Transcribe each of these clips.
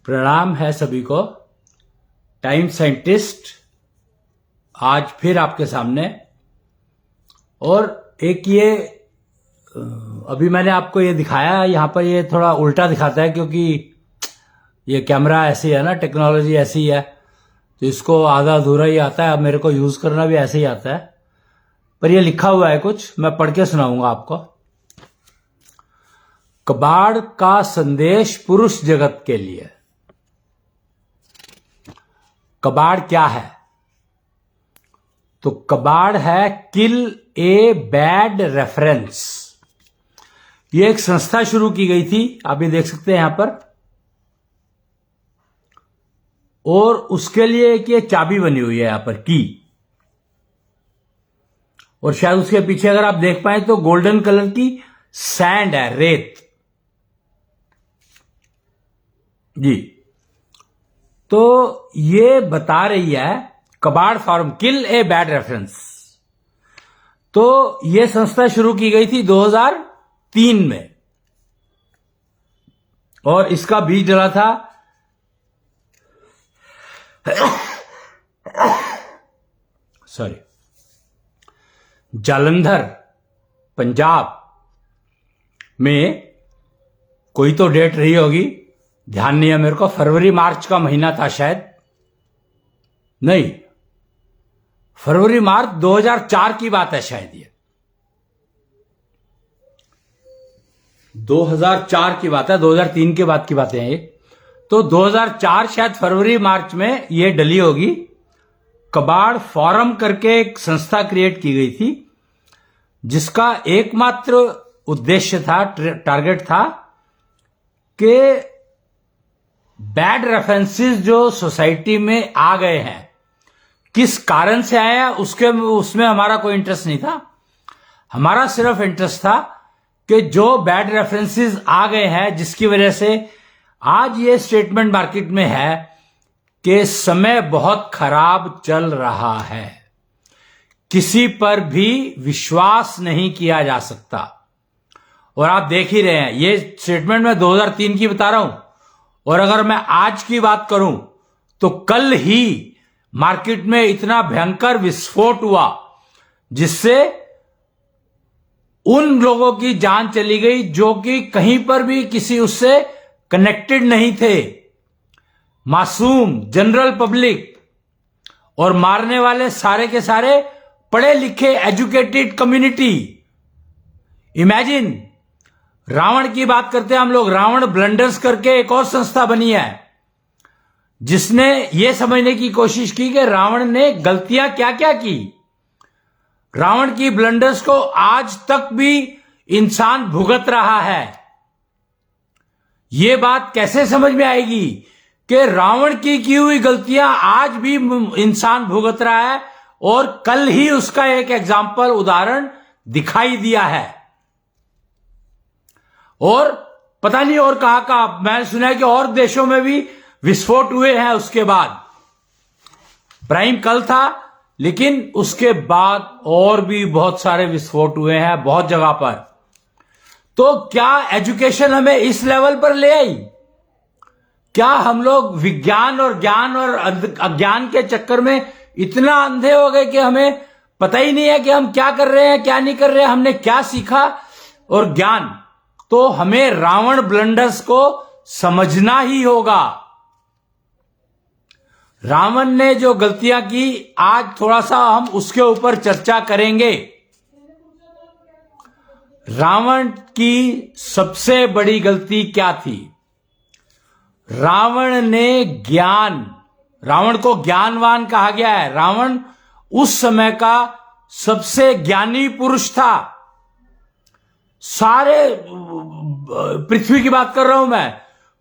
प्रणाम है सभी को। टाइम साइंटिस्ट आज फिर आपके सामने। और एक ये अभी मैंने आपको ये दिखाया, यहाँ पर ये थोड़ा उल्टा दिखाता है क्योंकि ये कैमरा ऐसी है ना, टेक्नोलॉजी ऐसी है, तो इसको आधा अधूरा ही आता है। अब मेरे को यूज करना भी ऐसे ही आता है, पर ये लिखा हुआ है कुछ, मैं पढ़ के सुनाऊंगा आपको। कबाड़ का संदेश पुरुष जगत के लिए। कबाड़ क्या है? तो कबाड़ है किल ए बैड रेफरेंस। ये एक संस्था शुरू की गई थी, आप ये देख सकते हैं यहां पर, और उसके लिए एक ये चाबी बनी हुई है यहां पर, की। और शायद उसके पीछे अगर आप देख पाए तो गोल्डन कलर की सैंड है, रेत जी। तो ये बता रही है कबाड़ forum kill a bad reference. तो ये संस्था शुरू की गई थी 2003 में, और इसका बीज डला था जालंधर, पंजाब में। कोई तो डेट रही होगी, ध्यान नहीं है मेरे को, फरवरी मार्च का महीना था शायद, नहीं, फरवरी मार्च 2004 की बात है शायद। ये 2004 की बात है, 2003 के बाद की बातें हैं ये। तो 2004 शायद फरवरी मार्च में ये डली होगी। कबाड़ फोरम करके एक संस्था क्रिएट की गई थी, जिसका एकमात्र उद्देश्य था, टारगेट था कि बैड रेफरेंसेस जो सोसाइटी में आ गए हैं, किस कारण से आए हैं उसमें हमारा कोई इंटरेस्ट नहीं था। हमारा सिर्फ इंटरेस्ट था कि जो बैड रेफरेंसेस आ गए हैं, जिसकी वजह से आज ये स्टेटमेंट मार्केट में है कि समय बहुत खराब चल रहा है, किसी पर भी विश्वास नहीं किया जा सकता। और आप देख ही रहे हैं, ये स्टेटमेंट मैं 2003 की बता रहा हूं, और अगर मैं आज की बात करूं तो कल ही मार्केट में इतना भयंकर विस्फोट हुआ जिससे उन लोगों की जान चली गई जो कि कहीं पर भी किसी उससे कनेक्टेड नहीं थे, मासूम जनरल पब्लिक। और मारने वाले सारे के सारे पढ़े लिखे एजुकेटेड कम्युनिटी। इमेजिन, रावण की बात करते हैं हम लोग, रावण ब्लंडर्स करके एक और संस्था बनी है, जिसने यह समझने की कोशिश की कि रावण ने गलतियां क्या क्या की। रावण की ब्लंडर्स को आज तक भी इंसान भुगत रहा है। यह बात कैसे समझ में आएगी कि रावण की हुई गलतियां आज भी इंसान भुगत रहा है, और कल ही उसका एक एग्जाम्पल, उदाहरण दिखाई दिया है। और पता नहीं और कहां का, मैंने सुना है कि और देशों में भी विस्फोट हुए हैं उसके बाद। प्राइम कल था, लेकिन उसके बाद और भी बहुत सारे विस्फोट हुए हैं बहुत जगह पर। तो क्या एजुकेशन हमें इस लेवल पर ले आई? क्या हम लोग विज्ञान और ज्ञान और अज्ञान के चक्कर में इतना अंधे हो गए कि हमें पता ही नहीं है कि हम क्या कर रहे हैं, क्या नहीं कर रहे हैं, हमने क्या सीखा? और ज्ञान तो हमें रावण ब्लंडर्स को समझना ही होगा। रावण ने जो गलतियां की, आज थोड़ा सा हम उसके ऊपर चर्चा करेंगे। रावण की सबसे बड़ी गलती क्या थी? रावण ने ज्ञान, रावण को ज्ञानवान कहा गया है। रावण उस समय का सबसे ज्ञानी पुरुष था। सारे पृथ्वी की बात कर रहा हूं मैं,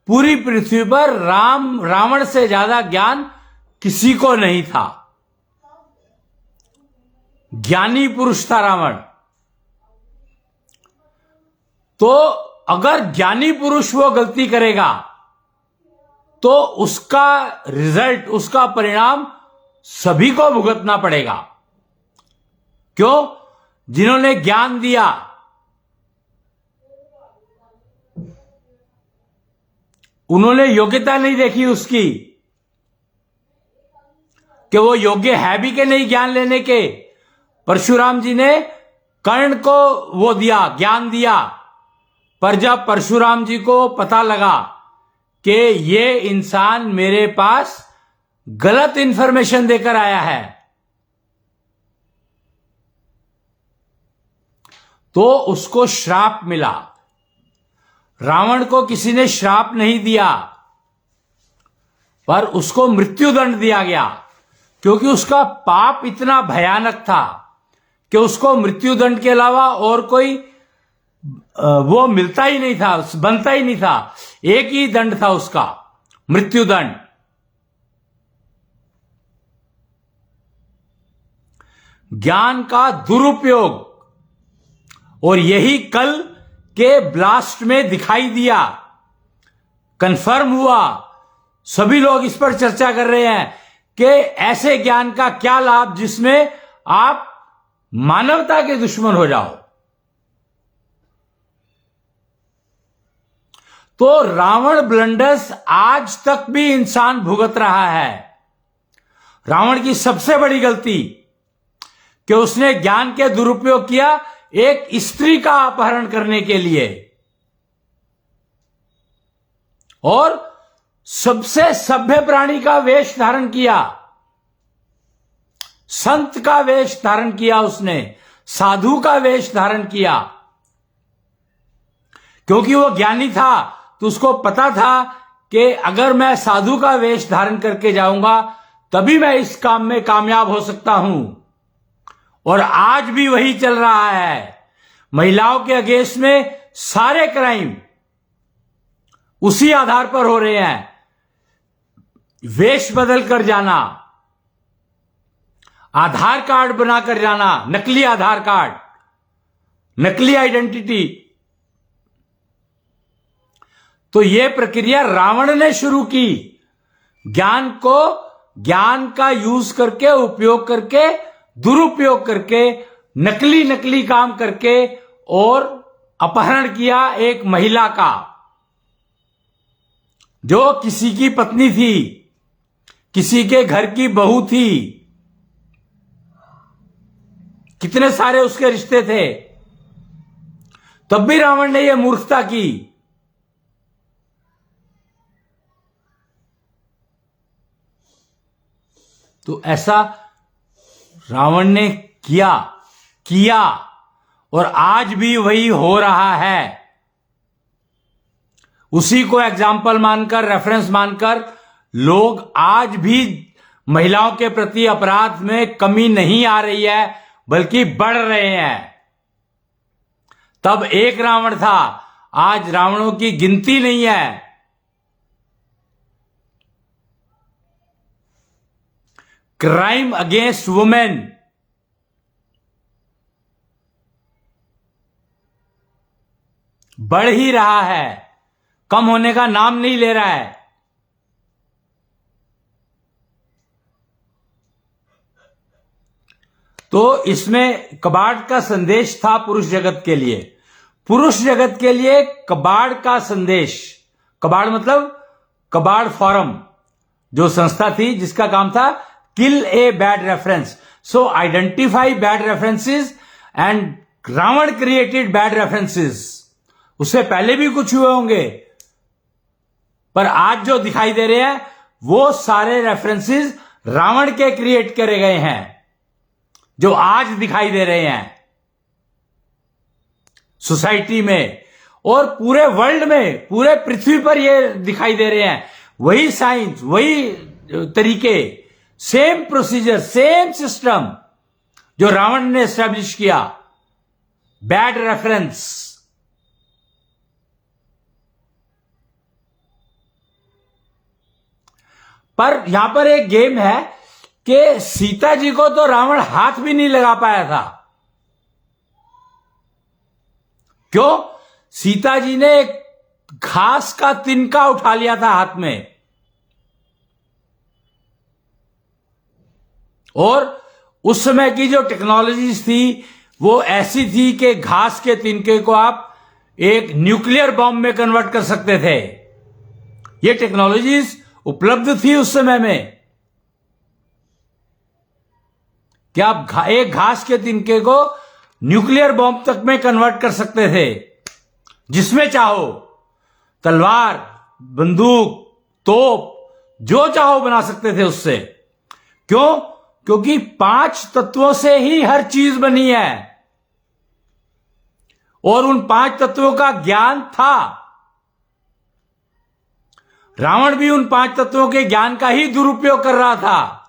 पूरी पृथ्वी पर रावण से ज्यादा ज्ञान किसी को नहीं था। ज्ञानी पुरुष था रावण। तो अगर ज्ञानी पुरुष वो गलती करेगा तो उसका रिजल्ट, उसका परिणाम सभी को भुगतना पड़ेगा। क्यों? जिन्होंने ज्ञान दिया, उन्होंने योग्यता नहीं देखी उसकी कि वो योग्य है भी कि नहीं ज्ञान लेने के। परशुराम जी ने कर्ण को वो दिया, ज्ञान दिया, पर जब परशुराम जी को पता लगा कि ये इंसान मेरे पास गलत इंफॉर्मेशन देकर आया है, तो उसको श्राप मिला। रावण को किसी ने श्राप नहीं दिया, पर उसको मृत्युदंड दिया गया, क्योंकि उसका पाप इतना भयानक था कि उसको मृत्युदंड के अलावा और कोई वो मिलता ही नहीं था, बनता ही नहीं था। एक ही दंड था उसका, मृत्युदंड। ज्ञान का दुरुपयोग, और यही कल के ब्लास्ट में दिखाई दिया, कंफर्म हुआ। सभी लोग इस पर चर्चा कर रहे हैं कि ऐसे ज्ञान का क्या लाभ जिसमें आप मानवता के दुश्मन हो जाओ। तो रावण ब्लंडर्स आज तक भी इंसान भुगत रहा है। रावण की सबसे बड़ी गलती कि उसने ज्ञान के दुरुपयोग किया एक स्त्री का अपहरण करने के लिए, और सबसे सभ्य प्राणी का वेश धारण किया, संत का वेश धारण किया, उसने साधु का वेश धारण किया, क्योंकि वो ज्ञानी था। तो उसको पता था कि अगर मैं साधु का वेश धारण करके जाऊंगा तभी मैं इस काम में कामयाब हो सकता हूं। और आज भी वही चल रहा है। महिलाओं के अगेंस्ट में सारे क्राइम उसी आधार पर हो रहे हैं। वेश बदल कर जाना, आधार कार्ड बनाकर जाना, नकली आधार कार्ड, नकली आइडेंटिटी। तो यह प्रक्रिया रावण ने शुरू की। ज्ञान का यूज करके, उपयोग करके, दुरुपयोग करके, नकली काम करके, और अपहरण किया एक महिला का, जो किसी की पत्नी थी, किसी के घर की बहू थी। कितने सारे उसके रिश्ते थे, तब भी रावण ने यह मूर्खता की। तो ऐसा रावण ने किया और आज भी वही हो रहा है। उसी को एग्जाम्पल मानकर, रेफरेंस मानकर लोग आज भी महिलाओं के प्रति अपराध में कमी नहीं आ रही है, बल्कि बढ़ रहे हैं। तब एक रावण था, आज रावणों की गिनती नहीं है। क्राइम अगेंस्ट वुमेन, बढ़ ही रहा है, कम होने का नाम नहीं ले रहा है। तो इसमें कबाड़ का संदेश था पुरुष जगत के लिए। पुरुष जगत के लिए कबाड़ का संदेश, कबाड़ मतलब कबाड़ फोरम, जो संस्था थी जिसका काम था kill a bad reference, so identify bad references, and Ravan created bad references. उससे पहले भी कुछ हुए होंगे, पर आज जो दिखाई दे रहे हैं वो सारे रेफरेंसेस रावण के क्रिएट करे गए हैं, जो आज दिखाई दे रहे हैं सोसाइटी में और पूरे वर्ल्ड में, पूरे पृथ्वी पर ये दिखाई दे रहे हैं। वही साइंस, वही तरीके, सेम प्रोसीजर, सेम सिस्टम जो रावण ने एस्टैब्लिश किया, बैड रेफरेंस। पर यहां पर एक गेम है कि सीता जी को तो रावण हाथ भी नहीं लगा पाया था। क्यों? सीता जी ने एक घास का तिनका उठा लिया था हाथ में, और उस समय की जो टेक्नोलॉजीज थी वो ऐसी थी कि घास के तिनके को आप एक न्यूक्लियर बॉम्ब में कन्वर्ट कर सकते थे। ये टेक्नोलॉजीज उपलब्ध थी उस समय में कि आप एक घास के तिनके को न्यूक्लियर बॉम्ब तक में कन्वर्ट कर सकते थे, जिसमें चाहो तलवार, बंदूक, तोप, जो चाहो बना सकते थे उससे। क्यों? क्योंकि 5 तत्वों से ही हर चीज बनी है और उन 5 तत्वों का ज्ञान था। रावण भी उन 5 तत्वों के ज्ञान का ही दुरुपयोग कर रहा था।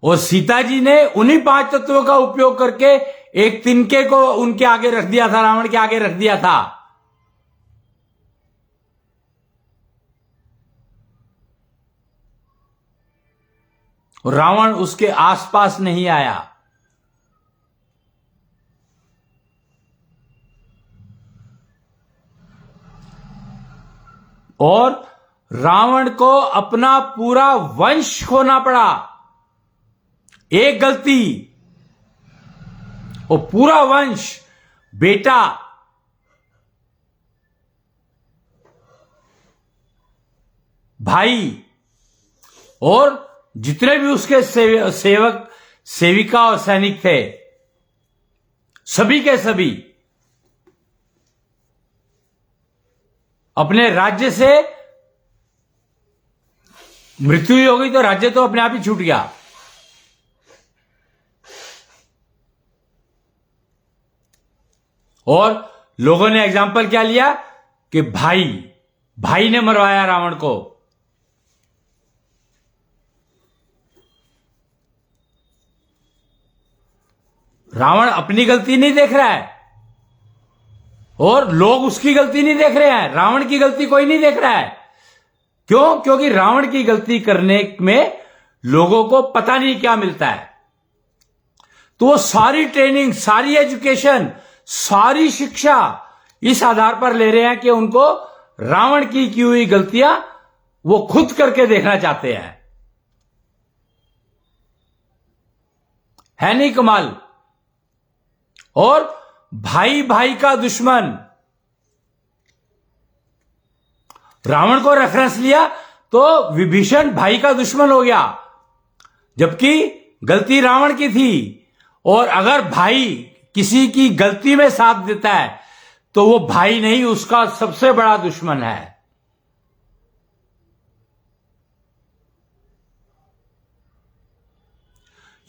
और सीता जी ने उन्हीं 5 तत्वों का उपयोग करके एक तिनके को उनके आगे रख दिया था, रावण के आगे रख दिया था। और रावण उसके आसपास नहीं आया। और रावण को अपना पूरा वंश खोना पड़ा। एक गलती और पूरा वंश, बेटा, भाई और जितने भी उसके सेवक, सेविका और सैनिक थे, सभी के सभी अपने राज्य से मृत्यु हो गई तो राज्य तो अपने आप ही छूट गया। और लोगों ने एग्जाम्पल क्या लिया कि भाई ने मरवाया रावण को। रावण अपनी गलती नहीं देख रहा है और लोग उसकी गलती नहीं देख रहे हैं। रावण की गलती कोई नहीं देख रहा है। क्यों? क्योंकि रावण की गलती करने में लोगों को पता नहीं क्या मिलता है। तो वो सारी ट्रेनिंग, सारी एजुकेशन, सारी शिक्षा इस आधार पर ले रहे हैं कि उनको रावण की हुई गलतियां वो खुद करके देखना चाहते हैं। है नहीं कमाल? और भाई का दुश्मन, रावण को रेफरेंस लिया तो विभीषण भाई का दुश्मन हो गया, जबकि गलती रावण की थी। और अगर भाई किसी की गलती में साथ देता है तो वो भाई नहीं, उसका सबसे बड़ा दुश्मन है।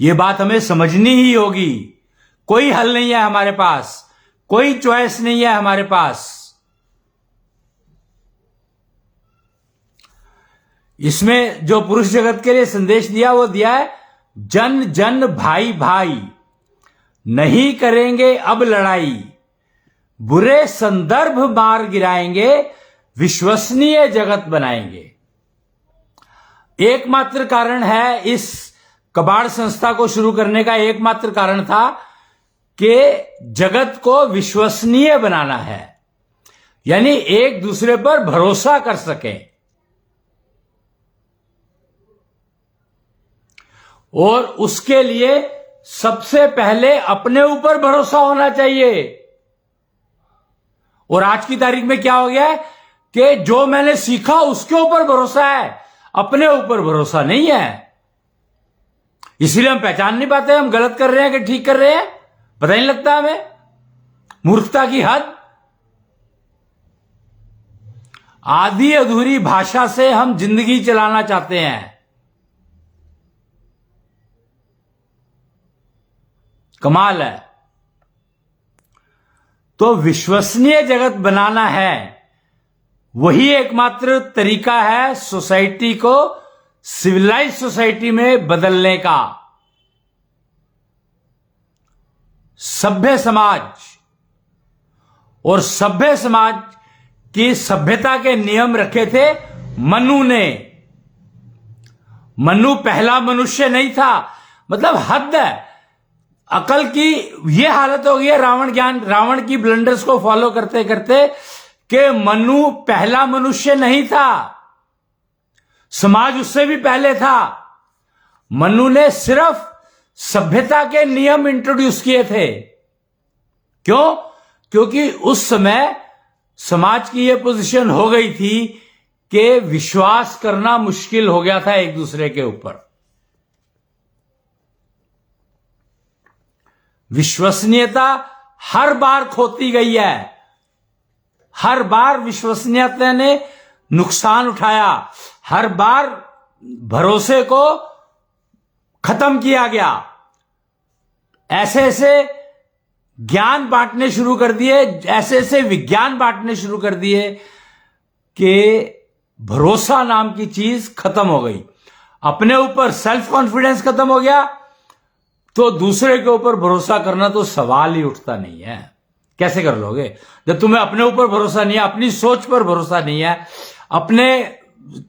ये बात हमें समझनी ही होगी। कोई हल नहीं है हमारे पास, कोई चॉइस नहीं है हमारे पास। इसमें जो पुरुष जगत के लिए संदेश दिया वो दिया है, जन जन भाई भाई, नहीं करेंगे अब लड़ाई, बुरे संदर्भ मार गिराएंगे, विश्वसनीय जगत बनाएंगे। एकमात्र कारण है इस कबाड़ संस्था को शुरू करने का, एकमात्र कारण था कि जगत को विश्वसनीय बनाना है, यानी एक दूसरे पर भरोसा कर सकें। और उसके लिए सबसे पहले अपने ऊपर भरोसा होना चाहिए। और आज की तारीख में क्या हो गया है कि जो मैंने सीखा उसके ऊपर भरोसा है, अपने ऊपर भरोसा नहीं है। इसीलिए हम पहचान नहीं पाते हम गलत कर रहे हैं कि ठीक कर रहे हैं, पता नहीं लगता हमें। मूर्खता की हद। आधी अधूरी भाषा से हम जिंदगी चलाना चाहते हैं। कमाल है। तो विश्वसनीय जगत बनाना है, वही एकमात्र तरीका है सोसाइटी को सिविलाइज सोसाइटी में बदलने का। सभ्य समाज, और सभ्य समाज की सभ्यता के नियम रखे थे मनु ने। मनु पहला मनुष्य नहीं था, मतलब हद है। अकल की यह हालत हो गई है रावण की ब्लंडर्स को फॉलो करते करते कि मनु पहला मनुष्य नहीं था, समाज उससे भी पहले था। मनु ने सिर्फ सभ्यता के नियम इंट्रोड्यूस किए थे। क्यों? क्योंकि उस समय समाज की यह पोजीशन हो गई थी कि विश्वास करना मुश्किल हो गया था एक दूसरे के ऊपर। विश्वसनीयता हर बार खोती गई है, हर बार विश्वसनीयता ने नुकसान उठाया, हर बार भरोसे को खत्म किया गया। ऐसे ऐसे ज्ञान बांटने शुरू कर दिए, ऐसे ऐसे विज्ञान बांटने शुरू कर दिए कि भरोसा नाम की चीज खत्म हो गई। अपने ऊपर सेल्फ कॉन्फिडेंस खत्म हो गया तो दूसरे के ऊपर भरोसा करना तो सवाल ही उठता नहीं है। कैसे कर लोगे जब तुम्हें अपने ऊपर भरोसा नहीं है, अपनी सोच पर भरोसा नहीं है, अपने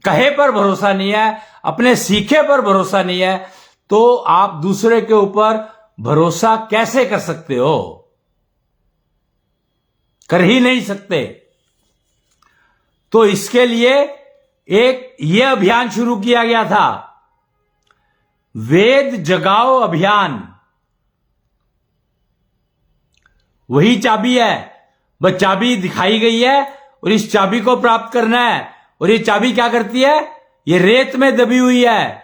कहे पर भरोसा नहीं है, अपने सीखे पर भरोसा नहीं है, तो आप दूसरे के ऊपर भरोसा कैसे कर सकते हो? कर ही नहीं सकते। तो इसके लिए एक ये अभियान शुरू किया गया था, वेद जगाओ अभियान। वही चाबी है, बस चाबी दिखाई गई है और इस चाबी को प्राप्त करना है। और ये चाबी क्या करती है? ये रेत में दबी हुई है,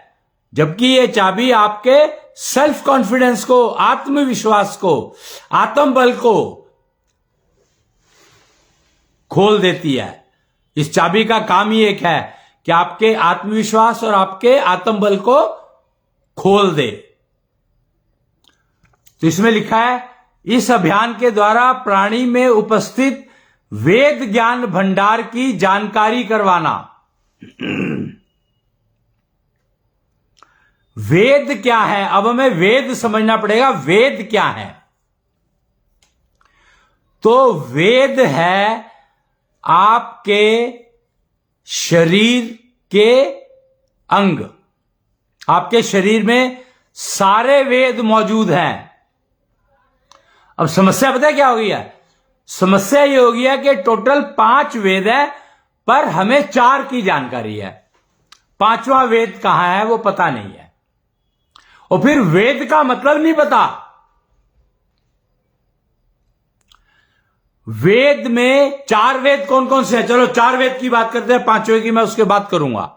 जबकि ये चाबी आपके सेल्फ कॉन्फिडेंस को, आत्मविश्वास को, आत्मबल को खोल देती है। इस चाबी का काम ही एक है कि आपके आत्मविश्वास और आपके आत्मबल को खोल दे। तो इसमें लिखा है, इस अभियान के द्वारा प्राणी में उपस्थित वेद ज्ञान भंडार की जानकारी करवाना। वेद क्या है? अब हमें वेद समझना पड़ेगा। वेद क्या है? तो वेद है आपके शरीर के अंग। आपके शरीर में सारे वेद मौजूद हैं। अब समस्या पता है क्या हो गई है? समस्या ये हो गई है कि टोटल 5 वेद है, पर हमें 4 की जानकारी है। 5वां वेद कहां है वो पता नहीं है। और फिर वेद का मतलब नहीं पता। वेद में 4 वेद कौन कौन से हैं? चलो 4 वेद की बात करते हैं, 5वें की मैं उसके बात करूंगा।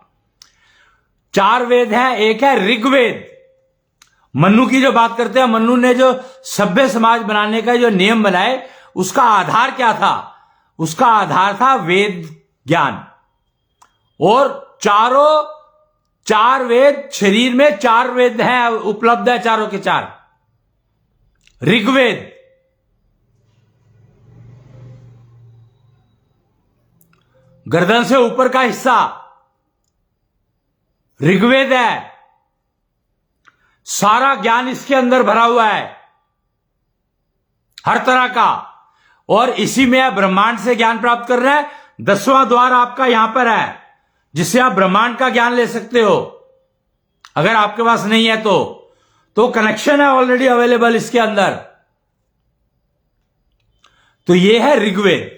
4 वेद हैं। एक है ऋग्वेद। मनु की जो बात करते हैं, मनु ने जो सभ्य समाज बनाने का जो नियम बनाए, उसका आधार क्या था? उसका आधार था वेद ज्ञान। और 4 वेद, शरीर में 4 वेद हैं, उपलब्ध है चारों के 4। ऋग्वेद, गर्दन से ऊपर का हिस्सा ऋग्वेद है। सारा ज्ञान इसके अंदर भरा हुआ है, हर तरह का। और इसी में आप ब्रह्मांड से ज्ञान प्राप्त कर रहे हैं। 10वां द्वार आपका यहां पर है, जिससे आप ब्रह्मांड का ज्ञान ले सकते हो। अगर आपके पास नहीं है तो कनेक्शन है ऑलरेडी अवेलेबल इसके अंदर। तो ये है ऋग्वेद।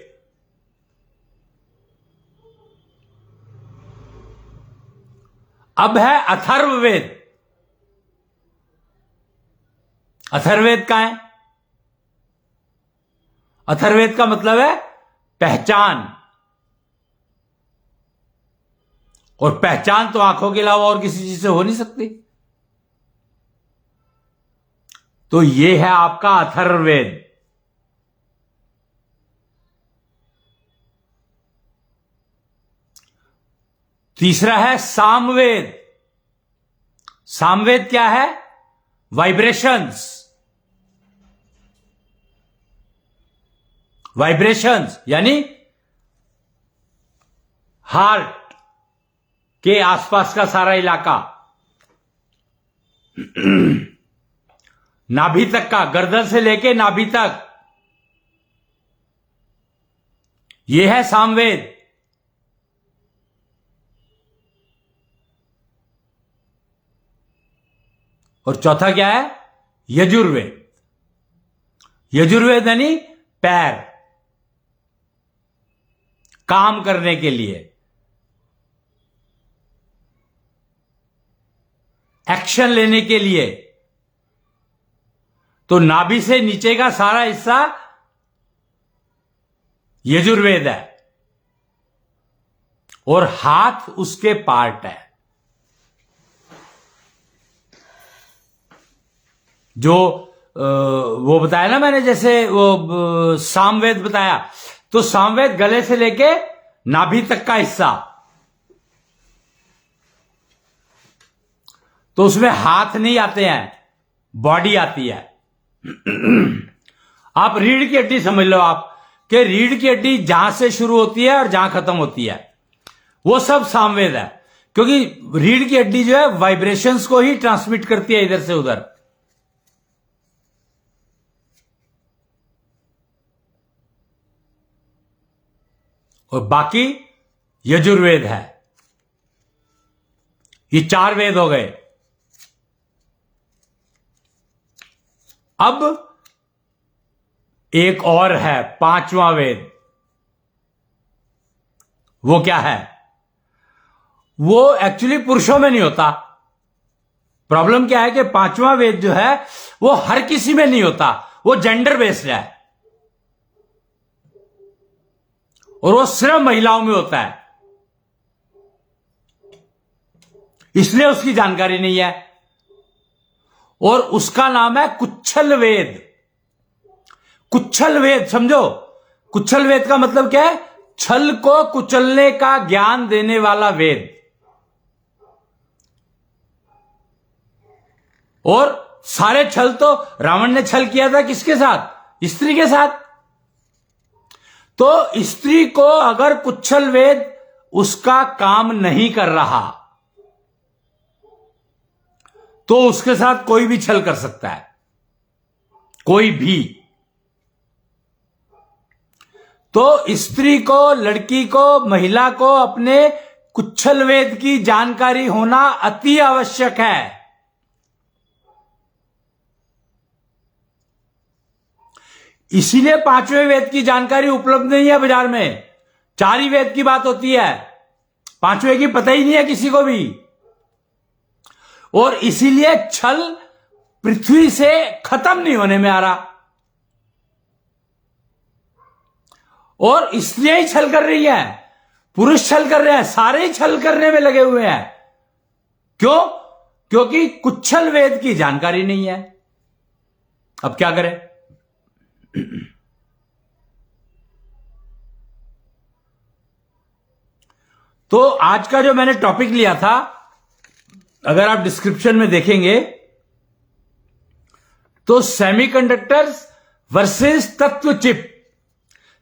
अब है अथर्ववेद। अथर्ववेद का है? अथर्ववेद का मतलब है पहचान। और पहचान तो आंखों के अलावा और किसी चीज से हो नहीं सकती। तो यह है आपका अथर्ववेद। तीसरा है सामवेद। सामवेद क्या है? वाइब्रेशंस। वाइब्रेशंस यानी हार्ट के आसपास का सारा इलाका, नाभि तक का, गर्दन से लेके नाभि तक, यह है सामवेद। और चौथा क्या है? यजुर्वेद। यजुर्वेद यानी पैर, काम करने के लिए, एक्शन लेने के लिए। तो नाभि से नीचे का सारा हिस्सा यजुर्वेद है और हाथ उसके पार्ट है। जो वो बताया ना मैंने, जैसे वो सामवेद बताया, तो सामवेद गले से लेके नाभि तक का हिस्सा, तो उसमें हाथ नहीं आते हैं, बॉडी आती है। आप रीढ़ की हड्डी समझ लो, आप कि रीढ़ की हड्डी जहां से शुरू होती है और जहां खत्म होती है, वो सब सामवेद है। क्योंकि रीढ़ की हड्डी जो है वाइब्रेशंस को ही ट्रांसमिट करती है इधर से उधर। और बाकी यजुर्वेद है। ये 4 वेद हो गए। अब एक और है, 5वां वेद। वो क्या है? वो एक्चुअली पुरुषों में नहीं होता। प्रॉब्लम क्या है कि 5वां वेद जो है वो हर किसी में नहीं होता, वो जेंडर बेस्ड है और वो सिर्फ महिलाओं में होता है, इसलिए उसकी जानकारी नहीं है। और उसका नाम है कुच्छल वेद। कुच्छल वेद समझो, कुच्छल वेद का मतलब क्या है? छल को कुचलने का ज्ञान देने वाला वेद। और सारे छल तो रावण ने छल किया था किसके साथ? स्त्री के साथ। तो स्त्री को अगर कुच्छल वेद उसका काम नहीं कर रहा तो उसके साथ कोई भी छल कर सकता है, कोई भी। तो स्त्री को, लड़की को, महिला को अपने कुच्छल वेद की जानकारी होना अति आवश्यक है। इसीलिए 5वें वेद की जानकारी उपलब्ध नहीं है बाजार में। 4 ही वेद की बात होती है, 5वें की पता ही नहीं है किसी को भी। और इसीलिए छल पृथ्वी से खत्म नहीं होने में आ रहा, और स्त्रियां ही छल कर रही हैं, पुरुष छल कर रहे हैं, सारे ही छल करने में लगे हुए हैं। क्यों? क्योंकि कुच्छल वेद की जानकारी नहीं है। अब क्या करें? तो आज का जो मैंने टॉपिक लिया था, अगर आप डिस्क्रिप्शन में देखेंगे तो सेमीकंडक्टर्स वर्सेस तत्व चिप,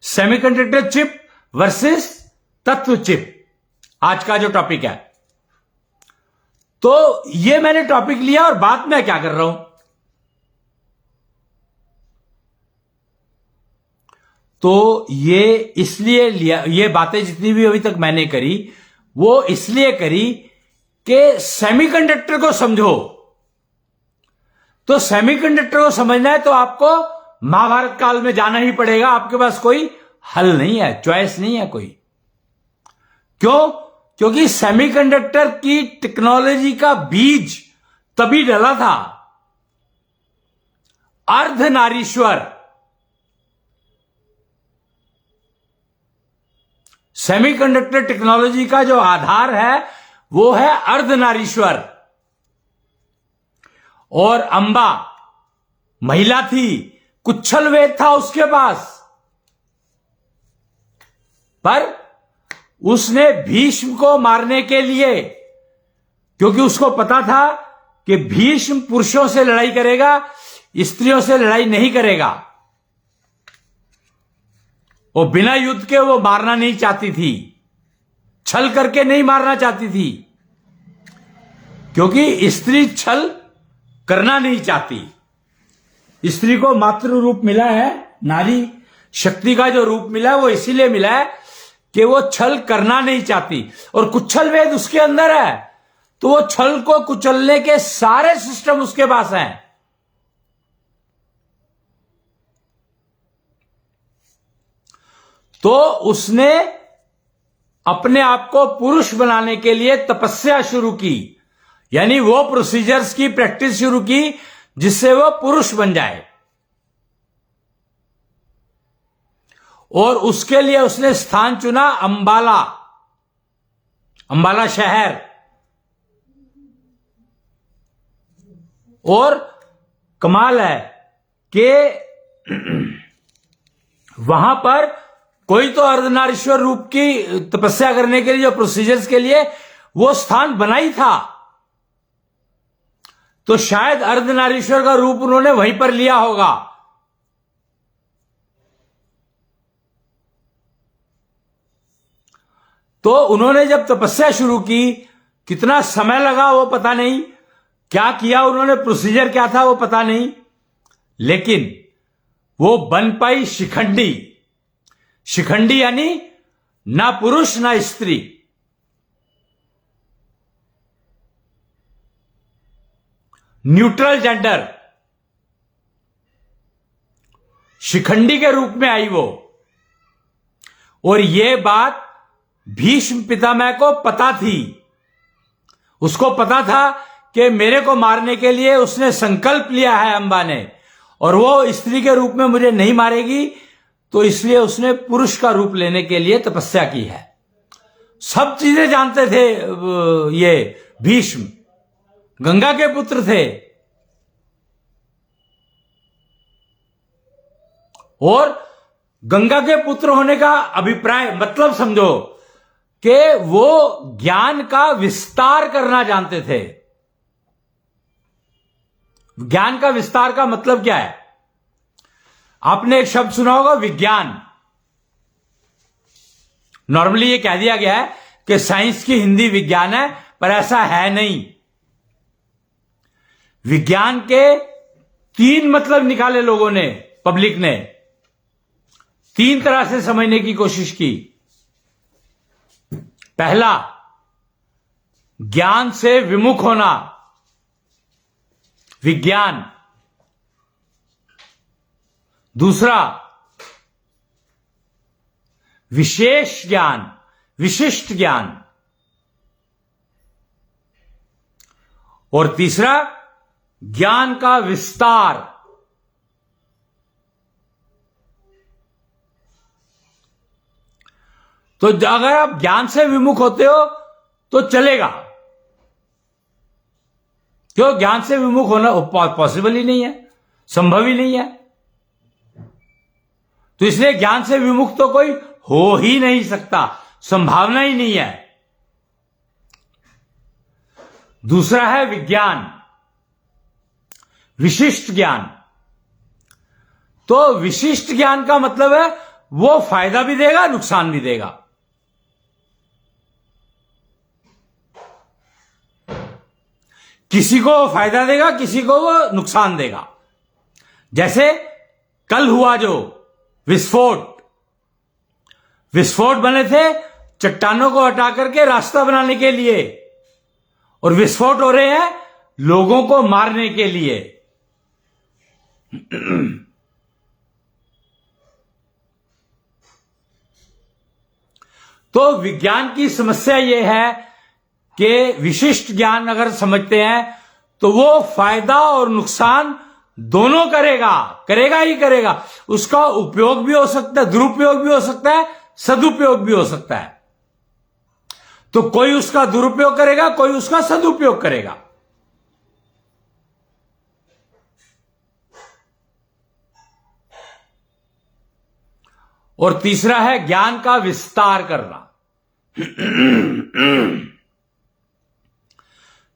सेमीकंडक्टर चिप वर्सेस तत्व चिप, आज का जो टॉपिक है। तो ये मैंने टॉपिक लिया और बात मैं क्या कर रहा हूं, तो ये इसलिए लिया, ये बातें जितनी भी अभी तक मैंने करी वो इसलिए करी कि सेमीकंडक्टर को समझो। तो सेमीकंडक्टर को समझना है तो आपको महाभारत काल में जाना ही पड़ेगा। आपके पास कोई हल नहीं है, चॉइस नहीं है कोई। क्यों? क्योंकि सेमीकंडक्टर की टेक्नोलॉजी का बीज तभी डला था अर्धनारीश्वर। सेमीकंडक्टर टेक्नोलॉजी का जो आधार है वो है अर्धनारीश्वर। और अंबा महिला थी, कुच्छल वेद था उसके पास, पर उसने भीष्म को मारने के लिए, क्योंकि उसको पता था कि भीष्म पुरुषों से लड़ाई करेगा, स्त्रियों से लड़ाई नहीं करेगा, वो बिना युद्ध के वो मारना नहीं चाहती थी, छल करके नहीं मारना चाहती थी, क्योंकि स्त्री छल करना नहीं चाहती। स्त्री को मातृ रूप मिला है, नारी शक्ति का जो रूप मिला है वो इसीलिए मिला है कि वो छल करना नहीं चाहती। और कुच्छल वेद उसके अंदर है, तो वो छल को कुचलने के सारे सिस्टम उसके पास हैं। तो उसने अपने आप को पुरुष बनाने के लिए तपस्या शुरू की, यानी वो प्रोसीजर्स की प्रैक्टिस शुरू की जिससे वो पुरुष बन जाए। और उसके लिए उसने स्थान चुना अंबाला, अंबाला शहर। और कमाल है कि वहां पर कोई तो अर्धनारीश्वर रूप की तपस्या करने के लिए जो प्रोसीजर्स के लिए वो स्थान बना ही था, तो शायद अर्धनारीश्वर का रूप उन्होंने वहीं पर लिया होगा। तो उन्होंने जब तपस्या शुरू की, कितना समय लगा वो पता नहीं, क्या किया उन्होंने, प्रोसीजर क्या था वो पता नहीं, लेकिन वो बन पाई शिखंडी। शिखंडी यानी ना पुरुष ना स्त्री, न्यूट्रल जेंडर, शिखंडी के रूप में आई वो। और ये बात भीष्म पितामह को पता थी, उसको पता था कि मेरे को मारने के लिए उसने संकल्प लिया है अंबा ने, और वो स्त्री के रूप में मुझे नहीं मारेगी, तो इसलिए उसने पुरुष का रूप लेने के लिए तपस्या की है। सब चीजें जानते थे ये भीष्म, गंगा के पुत्र थे, और गंगा के पुत्र होने का अभिप्राय मतलब समझो कि वो ज्ञान का विस्तार करना जानते थे। ज्ञान का विस्तार का मतलब क्या है? आपने एक शब्द सुना होगा, विज्ञान। नॉर्मली ये कह दिया गया है कि साइंस की हिंदी विज्ञान है, पर ऐसा है नहीं। विज्ञान के 3 मतलब निकाले लोगों ने, पब्लिक ने 3 तरह से समझने की कोशिश की। पहला, ज्ञान से विमुख होना, विज्ञान। दूसरा, विशेष ज्ञान, विशिष्ट ज्ञान। और तीसरा, ज्ञान का विस्तार। तो अगर आप ज्ञान से विमुख होते हो तो चलेगा, क्यों? ज्ञान से विमुख होना पॉसिबल ही नहीं है, संभव ही नहीं है। तो इसलिए ज्ञान से विमुख तो कोई हो ही नहीं सकता, संभावना ही नहीं है। दूसरा है विज्ञान, विशिष्ट ज्ञान। तो विशिष्ट ज्ञान का मतलब है वो फायदा भी देगा, नुकसान भी देगा। किसी को वो फायदा देगा, किसी को वो नुकसान देगा। जैसे कल हुआ जो विस्फोट, विस्फोट बने थे चट्टानों को हटा करके रास्ता बनाने के लिए, और विस्फोट हो रहे हैं लोगों को मारने के लिए। तो विज्ञान की समस्या यह है कि विशिष्ट ज्ञान अगर समझते हैं तो वो फायदा और नुकसान दोनों करेगा, करेगा ही करेगा। उसका उपयोग भी हो सकता है, दुरुपयोग भी हो सकता है, सदुपयोग भी हो सकता है। तो कोई उसका दुरुपयोग करेगा, कोई उसका सदुपयोग करेगा। और तीसरा है ज्ञान का विस्तार करना।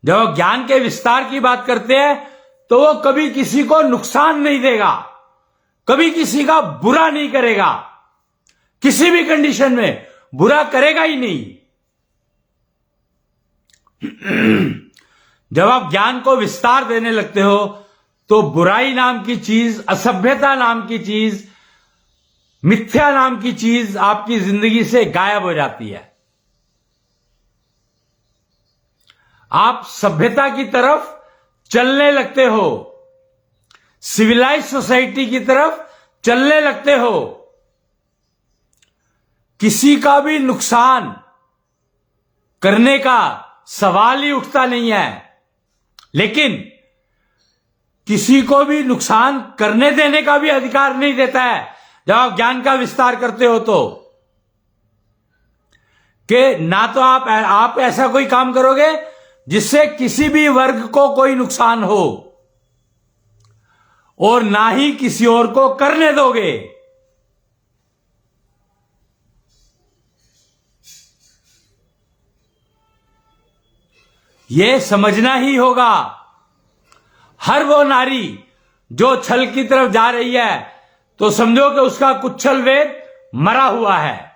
जब ज्ञान के विस्तार की बात करते हैं तो वो कभी किसी को नुकसान नहीं देगा, कभी किसी का बुरा नहीं करेगा, किसी भी कंडीशन में बुरा करेगा ही नहीं। जब आप ज्ञान को विस्तार देने लगते हो तो बुराई नाम की चीज, असभ्यता नाम की चीज, मिथ्या नाम की चीज आपकी जिंदगी से गायब हो जाती है। आप सभ्यता की तरफ चलने लगते हो, सिविलाइज सोसाइटी की तरफ चलने लगते हो। किसी का भी नुकसान करने का सवाल ही उठता नहीं है, लेकिन किसी को भी नुकसान करने देने का भी अधिकार नहीं देता है। जब आप ज्ञान का विस्तार करते हो तो, कि ना तो आप ऐसा कोई काम करोगे जिससे किसी भी वर्ग को कोई नुकसान हो, और ना ही किसी और को करने दोगे। यह समझना ही होगा। हर वो नारी जो छल की तरफ जा रही है, तो समझो कि उसका कुच्छल वेद मरा हुआ है,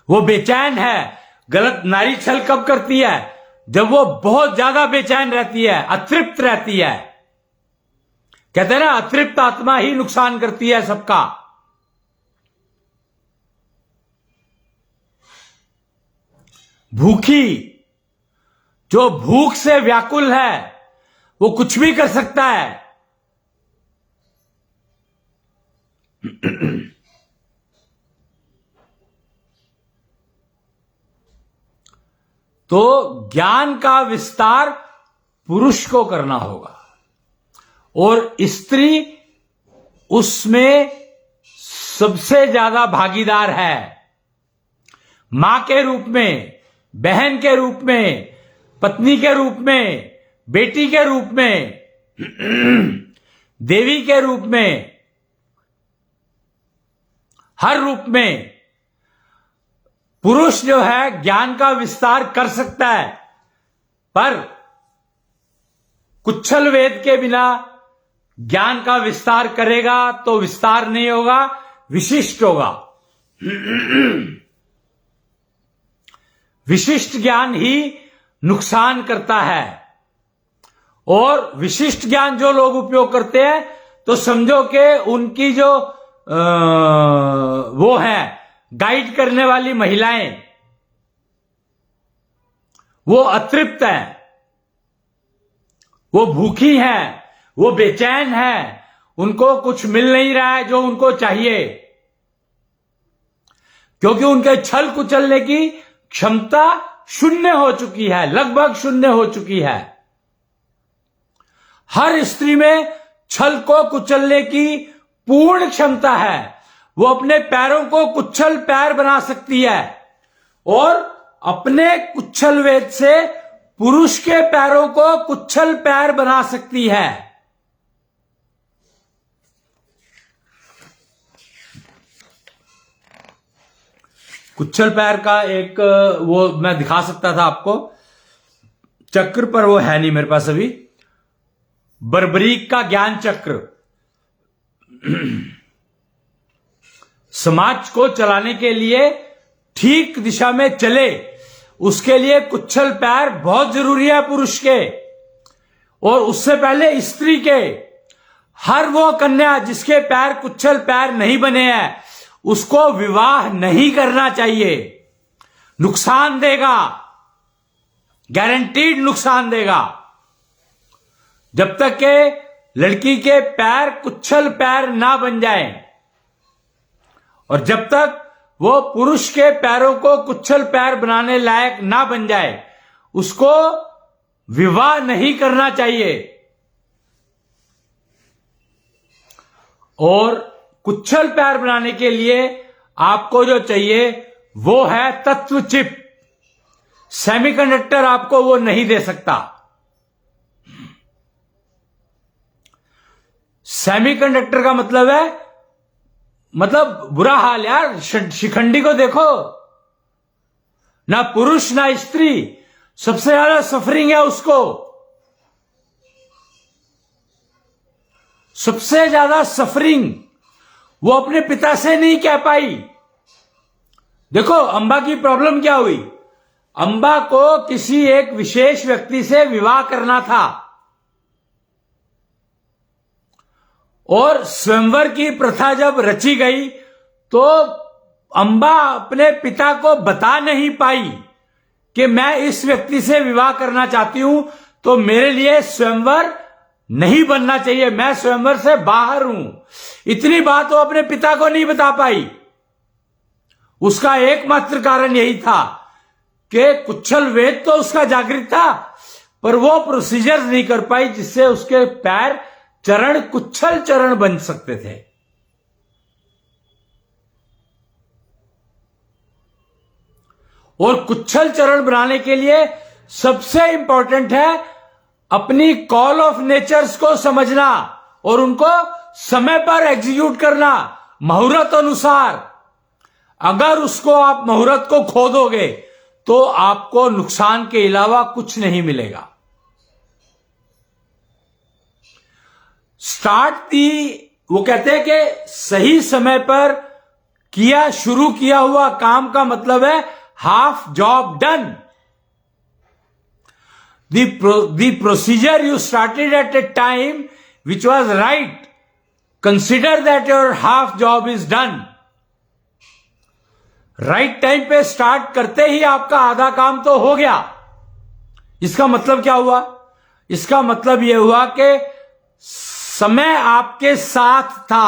वो बेचैन है। गलत नारी छल कब करती है? जब वो बहुत ज्यादा बेचैन रहती है, अतृप्त रहती है। कहते हैं ना, अतृप्त आत्मा ही नुकसान करती है सबका। भूखी, जो भूख से व्याकुल है, वो कुछ भी कर सकता है। तो ज्ञान का विस्तार पुरुष को करना होगा, और स्त्री उसमें सबसे ज्यादा भागीदार है। मां के रूप में, बहन के रूप में, पत्नी के रूप में, बेटी के रूप में, देवी के रूप में, हर रूप में पुरुष जो है ज्ञान का विस्तार कर सकता है, पर कुच्छल वेद के बिना ज्ञान का विस्तार करेगा तो विस्तार नहीं होगा, विशिष्ट होगा। विशिष्ट ज्ञान ही नुकसान करता है, और विशिष्ट ज्ञान जो लोग उपयोग करते हैं, तो समझो कि उनकी जो वो है गाइड करने वाली महिलाएं, वो अतृप्त हैं, वो भूखी हैं, वो बेचैन हैं, उनको कुछ मिल नहीं रहा है जो उनको चाहिए, क्योंकि उनके छल कुचलने की क्षमता शून्य हो चुकी है, लगभग शून्य हो चुकी है। हर स्त्री में छल को कुचलने की पूर्ण क्षमता है। वो अपने पैरों को कुच्छल पैर बना सकती है, और अपने कुच्छल वेद से पुरुष के पैरों को कुच्छल पैर बना सकती है। कुच्छल पैर का एक वो मैं दिखा सकता था आपको चक्र, पर वो है नहीं मेरे पास अभी। बर्बरीक का ज्ञान चक्र समाज को चलाने के लिए ठीक दिशा में चले, उसके लिए कुच्छल पैर बहुत जरूरी है पुरुष के, और उससे पहले स्त्री के। हर वो कन्या जिसके पैर कुच्छल पैर नहीं बने हैं, उसको विवाह नहीं करना चाहिए। नुकसान देगा, गारंटीड नुकसान देगा। जब तक के लड़की के पैर कुच्छल पैर ना बन जाए, और जब तक वो पुरुष के पैरों को कुच्छल पैर बनाने लायक ना बन जाए, उसको विवाह नहीं करना चाहिए। और कुच्छल पैर बनाने के लिए आपको जो चाहिए वो है तत्व चिप। सेमीकंडक्टर आपको वो नहीं दे सकता। सेमीकंडक्टर का मतलब है, मतलब बुरा हाल यार। शिखंडी को देखो ना, पुरुष ना स्त्री, सबसे ज्यादा सफरिंग है उसको। सबसे ज्यादा सफरिंग वो अपने पिता से नहीं कह पाई। देखो अंबा की प्रॉब्लम क्या हुई। अंबा को किसी एक विशेष व्यक्ति से विवाह करना था, और स्वयंवर की प्रथा जब रची गई तो अंबा अपने पिता को बता नहीं पाई कि मैं इस व्यक्ति से विवाह करना चाहती हूं, तो मेरे लिए स्वयंवर नहीं बनना चाहिए, मैं स्वयंवर से बाहर हूं। इतनी बात वो अपने पिता को नहीं बता पाई। उसका एकमात्र कारण यही था कि कुच्छल वेद तो उसका जागृत था, पर वो प्रोसीजर नहीं कर पाई जिससे उसके पैर चरण कुच्छल चरण बन सकते थे। और कुच्छल चरण बनाने के लिए सबसे इंपॉर्टेंट है अपनी कॉल ऑफ नेचर्स को समझना और उनको समय पर एग्जीक्यूट करना मुहूर्त अनुसार। अगर उसको आप मुहूर्त को खो दोगे तो आपको नुकसान के अलावा कुछ नहीं मिलेगा। वो कहते हैं कि सही समय पर शुरू किया हुआ काम का मतलब है half job done. The procedure you started at a time which was right, consider that your half job is done. Right time पे स्टार्ट करते ही आपका आधा काम तो हो गया। इसका मतलब क्या हुआ? इसका मतलब यह हुआ कि समय आपके साथ था।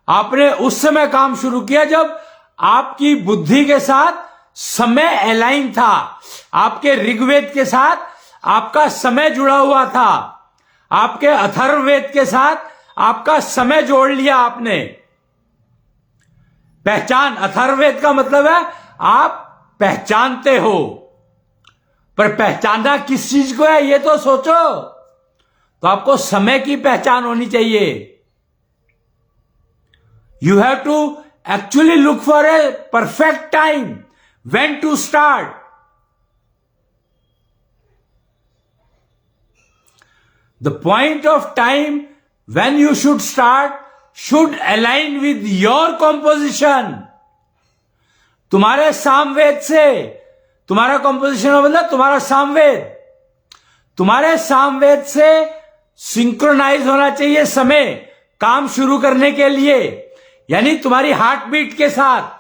आपने उस समय काम शुरू किया जब आपकी बुद्धि के साथ समय अलाइन था, आपके ऋग्वेद के साथ आपका समय जुड़ा हुआ था, आपके अथर्ववेद के साथ आपका समय जोड़ लिया आपने। पहचान, अथर्ववेद का मतलब है आप पहचानते हो, पर पहचानना किस चीज को है ये तो सोचो। तो आपको समय की पहचान होनी चाहिए। You have to actually look for a perfect time when to start. The point of time when you should start should align with your composition। तुम्हारे सामवेद से, तुम्हारा composition मतलब तुम्हारा सामवेद, तुम्हारे सामवेद से सिंक्रोनाइज होना चाहिए समय काम शुरू करने के लिए, यानी तुम्हारी हार्ट बीट के साथ।